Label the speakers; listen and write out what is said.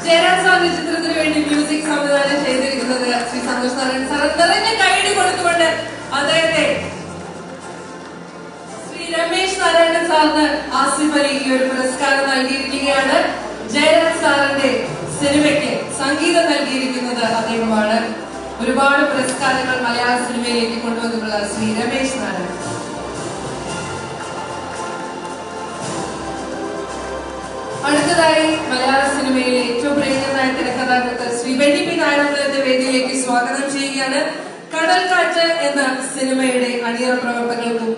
Speaker 1: ജയരാജ് സാറിന്റെ ചിത്രത്തിന് വേണ്ടി മ്യൂസിക് സംവിധാനം ചെയ്തിരിക്കുന്നത് ശ്രീ സന്തോഷ് നാരായണൻ സാർ. നിറഞ്ഞ കൈയടി കൊടുത്തുകൊണ്ട് അദ്ദേഹത്തെ ശ്രീ രമേശ് നാരായണൻ സാറിന് ആസിഫ് അലി ഈ ഒരു പുരസ്കാരം നൽകിയിരിക്കുകയാണ്. ജയരാജ് സാറിന്റെ സിനിമയ്ക്ക് സംഗീതം നൽകിയിരിക്കുന്നത് അദ്ദേഹമാണ്. ഒരുപാട് പുരസ്കാരങ്ങൾ മലയാള സിനിമയിലേക്ക് കൊണ്ടുവന്നിട്ടുള്ള ശ്രീ രമേശ് നാരായണൻ. അടുത്തതായി മലയാള സിനിമയിലെ ഏറ്റവും പ്രിയങ്കരനായ തിരക്കഥാകൃത്ത് ശ്രീ വെണ്ണി പി നാരായണന്റെ വേദിയിലേക്ക് സ്വാഗതം ചെയ്യുകയാണ്. കടൽക്കാറ്റ് എന്ന സിനിമയുടെ അണിയറ പ്രവർത്തകർക്കും